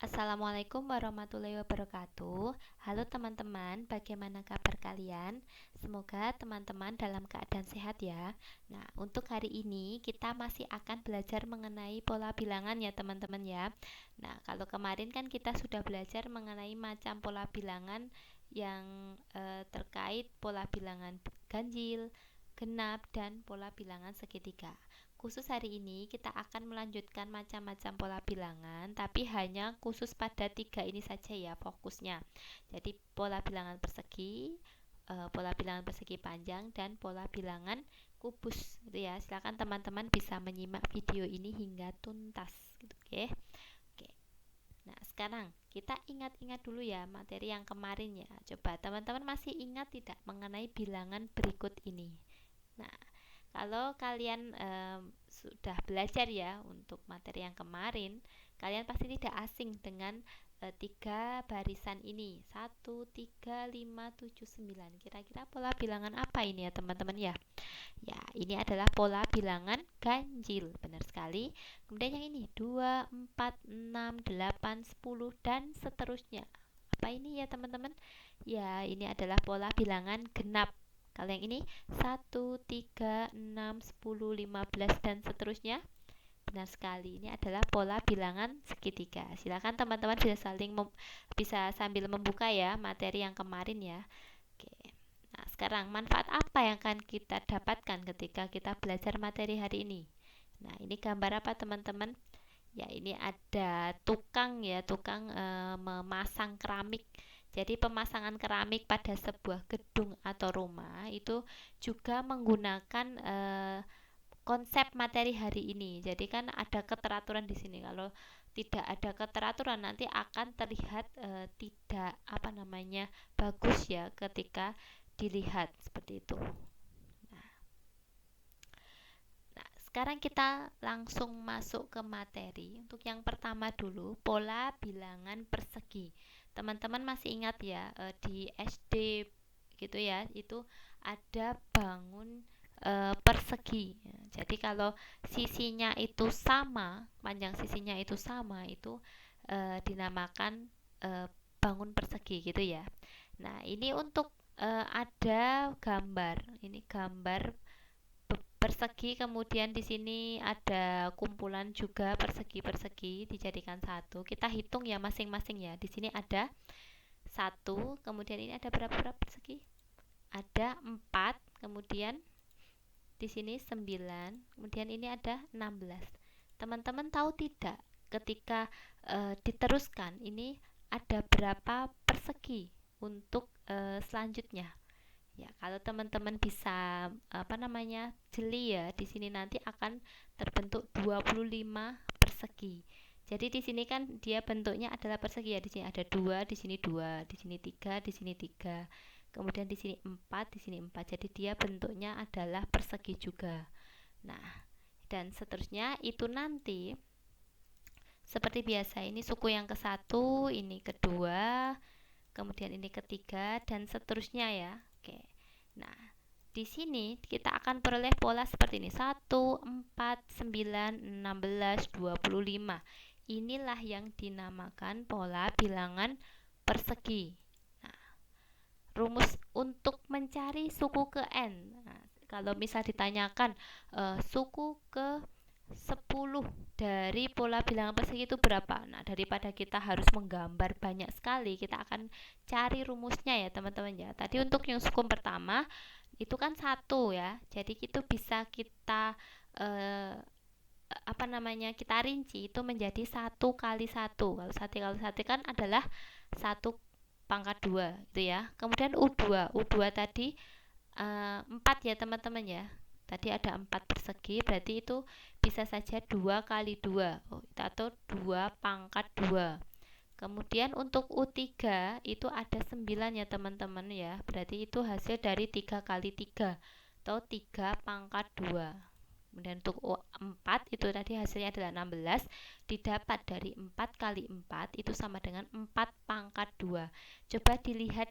Assalamualaikum warahmatullahi wabarakatuh. Halo teman-teman, bagaimana kabar kalian? Semoga teman-teman dalam keadaan sehat ya. Nah, untuk hari ini kita masih akan belajar mengenai pola bilangan ya teman-teman ya. Nah, kalau kemarin kan kita sudah belajar mengenai macam pola bilangan yang terkait pola bilangan ganjil, genap, dan pola bilangan segitiga. Khusus hari ini kita akan melanjutkan macam-macam pola bilangan, tapi hanya khusus pada tiga ini saja ya fokusnya. Jadi pola bilangan persegi, pola bilangan persegi panjang, dan pola bilangan kubus. Gitu ya. Silakan teman-teman bisa menyimak video ini hingga tuntas. Gitu, oke? Oke. Nah sekarang kita ingat-ingat dulu ya materi yang kemarin ya. Coba teman-teman masih ingat tidak mengenai bilangan berikut ini? Nah, kalau kalian sudah belajar ya untuk materi yang kemarin, kalian pasti tidak asing dengan tiga barisan ini. 1, 3, 5, 7, 9. Kira-kira pola bilangan apa ini ya teman-teman ya? Ya, ini adalah pola bilangan ganjil. Benar sekali. Kemudian yang ini 2, 4, 6, 8, 10 dan seterusnya. Apa ini ya teman-teman? Ya, ini adalah pola bilangan genap. Kalau yang ini 1, 3, 6, 10, 15 dan seterusnya. Benar sekali. Ini adalah pola bilangan segitiga. Silakan teman-teman bisa sambil membuka ya materi yang kemarin ya. Oke. Nah, sekarang manfaat apa yang akan kita dapatkan ketika kita belajar materi hari ini? Nah, ini gambar apa teman-teman? Ya, ini ada tukang ya, tukang memasang keramik. Jadi pemasangan keramik pada sebuah gedung atau rumah itu juga menggunakan konsep materi hari ini. Jadi kan ada keteraturan di sini. Kalau tidak ada keteraturan nanti akan terlihat tidak apa namanya bagus ya ketika dilihat seperti itu. Nah, sekarang kita langsung masuk ke materi. Untuk yang pertama dulu, pola bilangan persegi. Teman-teman masih ingat ya di SD gitu ya, itu ada bangun persegi. Jadi kalau sisinya itu sama, panjang sisinya itu sama, itu dinamakan bangun persegi gitu ya. Nah, ini untuk ada gambar. Ini gambar persegi, kemudian di sini ada kumpulan juga persegi-persegi dijadikan satu. Kita hitung ya masing-masing ya. Di sini ada satu, kemudian ini ada berapa persegi? Ada 4, kemudian di sini 9, kemudian ini ada 16. Teman-teman tahu tidak ketika diteruskan ini ada berapa persegi untuk selanjutnya? Ya, kalau teman-teman bisa apa namanya? Jeli ya, di sini nanti akan terbentuk 25 persegi. Jadi di sini kan dia bentuknya adalah persegi ya. Di sini ada 2, di sini 2, di sini 3, di sini 3. Kemudian di sini 4, di sini 4. Jadi dia bentuknya adalah persegi juga. Nah, dan seterusnya itu nanti seperti biasa, ini suku yang ke-1, ini kedua, kemudian ini ketiga dan seterusnya ya. Oke. Nah, di sini kita akan peroleh pola seperti ini. 1, 4, 9, 16, 25. Inilah yang dinamakan pola bilangan persegi. Nah, rumus untuk mencari suku ke n. Nah, kalau misal ditanyakan suku ke 10 dari pola bilangan persegi itu berapa? Nah, daripada kita harus menggambar banyak sekali, kita akan cari rumusnya ya teman-teman ya. Tadi untuk yang suku pertama itu kan 1 ya. Jadi itu bisa kita apa namanya? Kita rinci itu menjadi 1 kali 1. Kalau 1 kali 1 kan adalah 1 pangkat 2 gitu ya. Kemudian U2 tadi 4 ya teman-teman ya. Tadi ada 4 persegi, berarti itu bisa saja 2 kali 2 atau 2 pangkat 2. Kemudian untuk U3 itu ada 9 ya teman-teman ya. Berarti itu hasil dari 3 kali 3 atau 3 pangkat 2. Kemudian untuk U4 itu tadi hasilnya adalah 16, didapat dari 4 kali 4 itu sama dengan 4 pangkat 2. Coba dilihat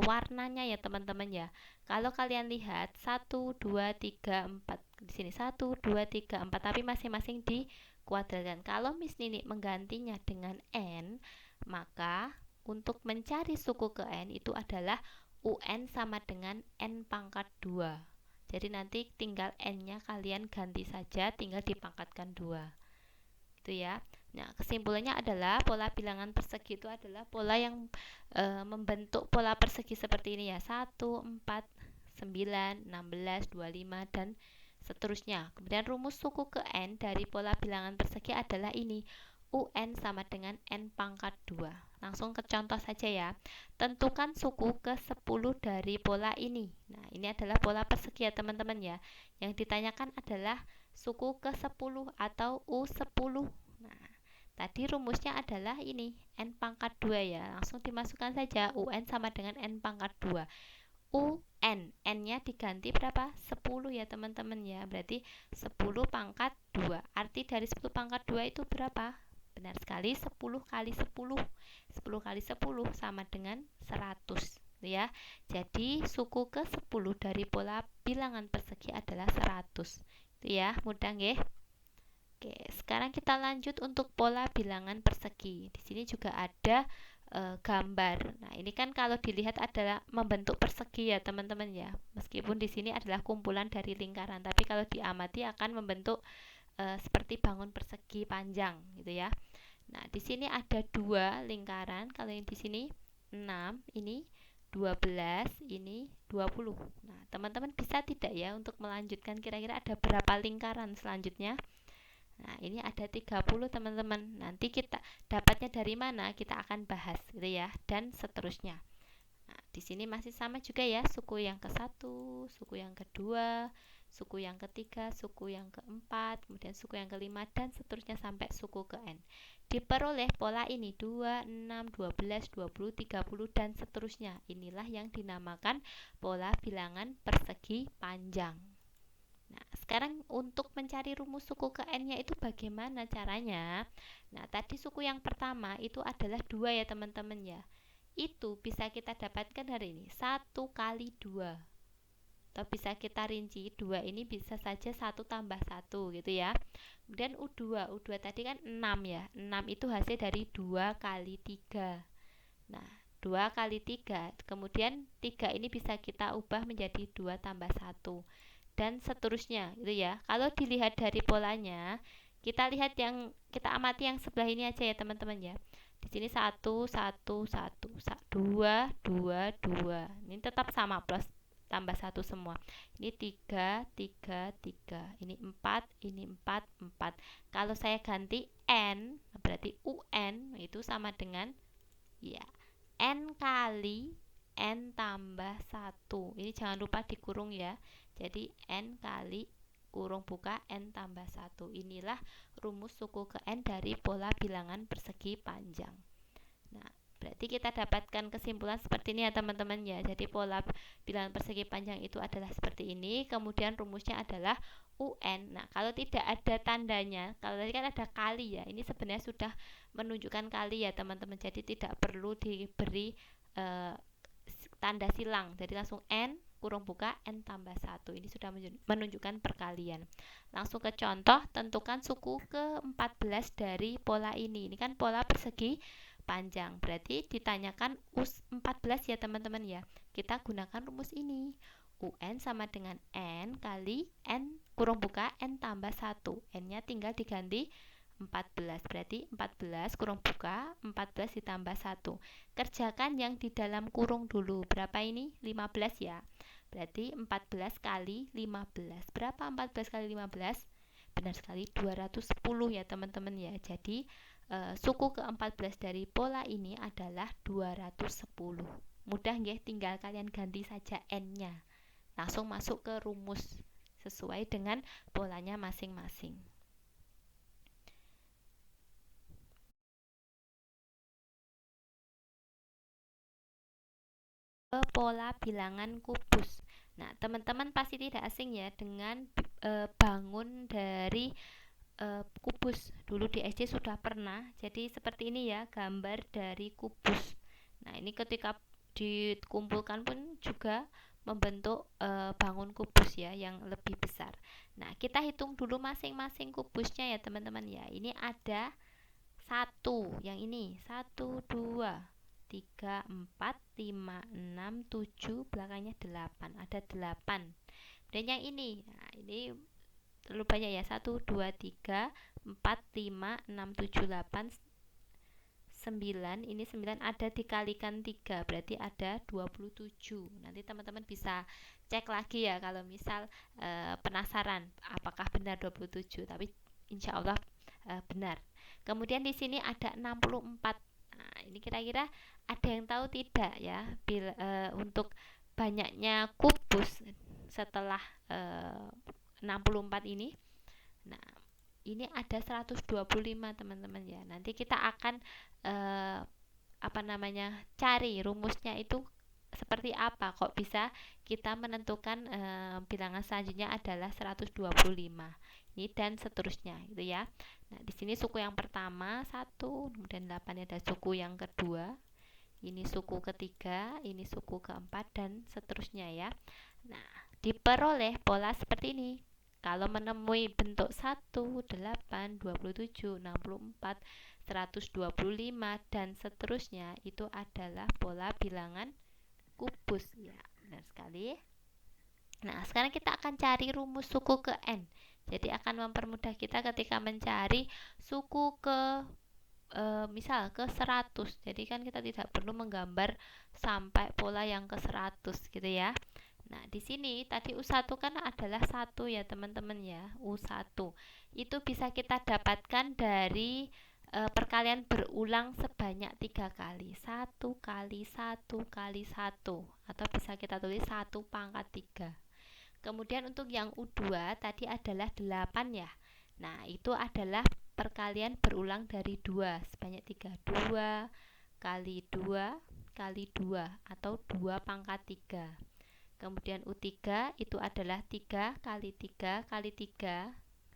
warnanya ya teman-teman ya. Kalau kalian lihat 1, 2, 3, 4 di sini 1, 2, 3, 4 tapi masing-masing di kuadratkan. Kalau Miss Nini menggantinya dengan N, maka untuk mencari suku ke N itu adalah UN sama dengan N pangkat 2. Jadi nanti tinggal N-nya kalian ganti saja, tinggal dipangkatkan 2. Itu ya. Nah, kesimpulannya adalah pola bilangan persegi itu adalah pola yang membentuk pola persegi seperti ini ya. 1, 4, 9, 16, 25 dan seterusnya. Kemudian rumus suku ke N dari pola bilangan persegi adalah ini. UN sama dengan N pangkat 2. Langsung ke contoh saja ya. Tentukan suku ke 10 dari pola ini. Nah, ini adalah pola persegi ya teman-teman ya. Yang ditanyakan adalah suku ke 10 atau U10. Nah, tadi rumusnya adalah ini, N pangkat 2 ya. Langsung dimasukkan saja, UN sama dengan N pangkat 2. UN, N-nya diganti berapa? 10 ya teman-teman ya. Berarti 10 pangkat 2. Arti dari 10 pangkat 2 itu berapa? Benar sekali, 10 kali 10. 10 kali 10 sama dengan 100 ya. Jadi suku ke 10 dari pola bilangan persegi adalah 100. Itu ya, mudah nggih? Oke, sekarang kita lanjut untuk pola bilangan persegi. Di sini juga ada gambar. Nah, ini kan kalau dilihat adalah membentuk persegi ya, teman-teman ya. Meskipun di sini adalah kumpulan dari lingkaran, tapi kalau diamati akan membentuk seperti bangun persegi panjang gitu ya. Nah, di sini ada 2 lingkaran. Kalau yang di sini 6, ini 12, ini 20. Nah, teman-teman bisa tidak ya untuk melanjutkan kira-kira ada berapa lingkaran selanjutnya? Nah, ini ada 30 teman-teman. Nanti kita dapatnya dari mana? Kita akan bahas gitu ya, dan seterusnya. Nah, di sini masih sama juga ya, suku yang ke-1, suku yang kedua, suku yang ketiga, suku yang keempat, kemudian suku yang kelima dan seterusnya sampai suku ke N. Diperoleh pola ini 2, 6, 12, 20, 30 dan seterusnya. Inilah yang dinamakan pola bilangan persegi panjang. Nah, sekarang untuk mencari rumus suku ke N-nya itu bagaimana caranya? Nah, tadi suku yang pertama itu adalah 2 ya teman-teman ya. Itu bisa kita dapatkan dari ini, 1 kali 2. Atau bisa kita rinci, 2 ini bisa saja 1 tambah 1 gitu ya. Kemudian U2, U2 tadi kan 6 ya. 6 itu hasil dari 2 kali 3. Nah, 2 kali 3. Kemudian 3 ini bisa kita ubah menjadi 2 tambah 1. Dan seterusnya gitu ya. Kalau dilihat dari polanya, kita lihat yang kita amati yang sebelah ini aja ya teman-teman ya. Di sini 1 1 1 2 2 2. Ini tetap sama plus tambah 1 semua. Ini 3 3 3. Ini 4, ini 4 4. Kalau saya ganti N, berarti UN itu sama dengan ya N kali N tambah 1. Ini jangan lupa dikurung ya. Jadi N kali kurung buka N tambah 1. Inilah rumus suku ke N dari pola bilangan persegi panjang. Nah, berarti kita dapatkan kesimpulan seperti ini ya teman-teman ya. Jadi pola bilangan persegi panjang itu adalah seperti ini. Kemudian rumusnya adalah UN. Nah, kalau tidak ada tandanya, kalau tadi kan ada kali ya. Ini sebenarnya sudah menunjukkan kali ya teman-teman. Jadi tidak perlu diberi tanda silang. Jadi langsung N kurung buka N tambah 1. Ini sudah menunjukkan perkalian. Langsung ke contoh, tentukan suku ke-14 dari pola ini. Ini kan pola persegi panjang. Berarti ditanyakan U14 ya teman-teman ya. Kita gunakan rumus ini. UN sama dengan N kali N kurung buka N tambah 1. N-nya tinggal diganti 14. Berarti 14 kurung buka 14 ditambah 1. Kerjakan yang di dalam kurung dulu. Berapa ini? 15 ya. Berarti 14 kali 15. Berapa 14 kali 15? Benar sekali 210 ya teman-teman ya. Jadi suku ke-14 dari pola ini adalah 210. Mudah nggih, tinggal kalian ganti saja N-nya. Langsung masuk ke rumus sesuai dengan polanya masing-masing. Pola bilangan kubus. Nah, teman-teman pasti tidak asing ya dengan bangun dari kubus. Dulu di SD sudah pernah. Jadi seperti ini ya gambar dari kubus. Nah, ini ketika dikumpulkan pun juga membentuk bangun kubus ya yang lebih besar. Nah, kita hitung dulu masing-masing kubusnya ya teman-teman ya. Ini ada 1, yang ini 1, 2, 3, 4, 5, 6, 7, belakangnya 8, ada 8. Dan yang ini, nah ini terlalu banyak ya, 1, 2, 3, 4, 5, 6, 7, 8, 9, ini 9 ada dikalikan 3, berarti ada 27. Nanti teman-teman bisa cek lagi ya kalau misal penasaran apakah benar 27, tapi insya Allah benar. Kemudian di sini ada 64. Nah, ini kira-kira ada yang tahu tidak ya untuk banyaknya kubus setelah 64 ini. Nah, ini ada 125 teman-teman ya. Nanti kita akan cari rumusnya itu seperti apa, kok bisa kita menentukan bilangan selanjutnya adalah 125 ini dan seterusnya gitu ya. Nah, di sini suku yang pertama 1, kemudian 8 ada suku yang kedua, ini suku ketiga, ini suku keempat dan seterusnya ya. Nah, diperoleh pola seperti ini. Kalau menemui bentuk 1, 8, 27, 64, 125 dan seterusnya, itu adalah pola bilangan kubus ya, benar sekali. Nah, sekarang kita akan cari rumus suku ke n. Jadi akan mempermudah kita ketika mencari suku ke misal ke 100. Jadi kan kita tidak perlu menggambar sampai pola yang ke 100 gitu ya. Nah, di sini tadi U1 kan adalah 1 ya teman-teman ya. U1 itu bisa kita dapatkan dari perkalian berulang sebanyak 3 kali. 1 kali 1 kali 1, atau bisa kita tulis 1 pangkat 3. Kemudian untuk yang U2 tadi adalah 8 ya. Nah, itu adalah perkalian berulang dari 2 sebanyak 3. 2 kali 2 kali 2, atau 2 pangkat 3. Kemudian U3 itu adalah 3 kali 3 kali 3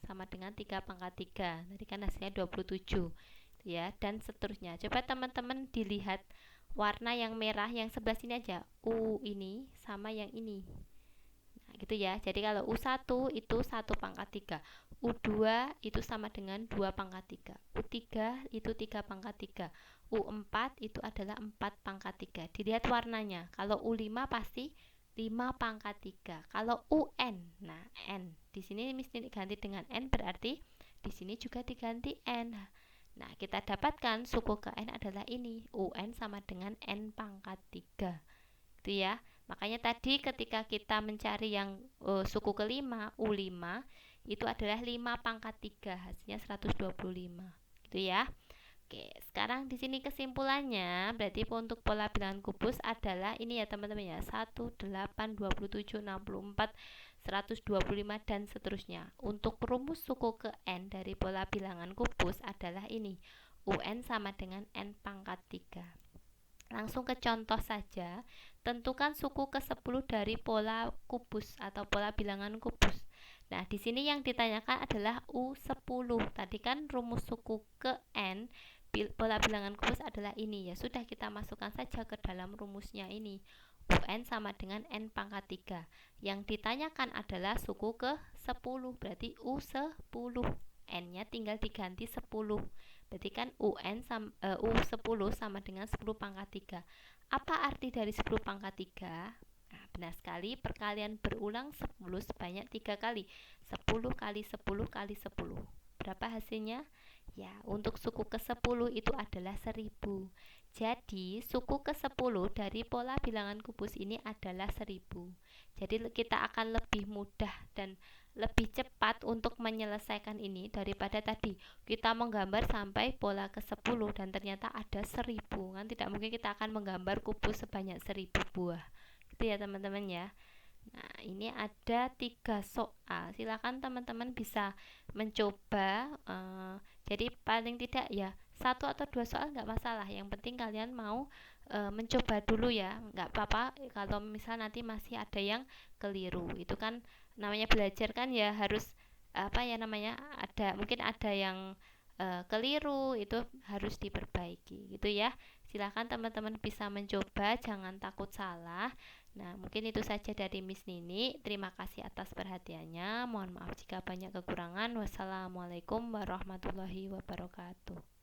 sama dengan 3 pangkat 3. Tadi kan hasilnya 27 ya, dan seterusnya. Coba teman-teman dilihat warna yang merah yang sebelah sini aja. U ini sama yang ini. Nah, gitu ya. Jadi kalau U1 itu 1 pangkat 3. U2 itu sama dengan 2 pangkat 3. U3 itu 3 pangkat 3. U4 itu adalah 4 pangkat 3. Dilihat warnanya. Kalau U5 pasti 5 pangkat 3. Kalau UN, nah N di sini mesti diganti dengan N, berarti di sini juga diganti N. Nah, kita dapatkan suku ke N adalah ini, UN sama dengan N pangkat 3. Gitu ya. Makanya tadi ketika kita mencari yang suku kelima, U5, itu adalah 5 pangkat 3, hasilnya 125. Gitu ya. Oke, sekarang di sini kesimpulannya berarti untuk pola bilangan kubus adalah ini ya teman-teman ya, 1, 8, 27, 64, 125 dan seterusnya. Untuk rumus suku ke n dari pola bilangan kubus adalah ini, UN sama dengan n pangkat 3. Langsung ke contoh saja. Tentukan suku ke-10 dari pola kubus atau pola bilangan kubus. Nah, di sini yang ditanyakan adalah U10. Tadi kan rumus suku ke n pola bilangan kubus adalah ini ya. Sudah, kita masukkan saja ke dalam rumusnya ini. UN sama dengan N pangkat 3. Yang ditanyakan adalah suku ke-10, berarti U10. N-nya tinggal diganti 10. Berarti kan U10 sama dengan 10 pangkat 3. Apa arti dari 10 pangkat 3? Nah, benar sekali, perkalian berulang 10 sebanyak 3 kali. 10 kali 10 kali 10. Berapa hasilnya? Ya, untuk suku ke-10 itu adalah 1000. Jadi, suku ke-10 dari pola bilangan kubus ini adalah 1000. Jadi, kita akan lebih mudah dan lebih cepat untuk menyelesaikan ini daripada tadi kita menggambar sampai pola ke-10 dan ternyata ada 1000. Kan tidak mungkin kita akan menggambar kubus sebanyak 1000 buah. Gitu ya teman-teman ya. Nah, ini ada 3 soal. Silakan teman-teman bisa mencoba. Jadi paling tidak ya 1 atau 2 soal nggak masalah. Yang penting kalian mau mencoba dulu ya. Nggak apa-apa kalau misal nanti masih ada yang keliru. Itu kan namanya belajar kan ya, harus mungkin ada yang keliru, itu harus diperbaiki gitu ya. Silakan teman-teman bisa mencoba, jangan takut salah. Nah, mungkin itu saja dari Miss Nini. Terima kasih atas perhatiannya. Mohon maaf jika banyak kekurangan. Wassalamualaikum warahmatullahi wabarakatuh.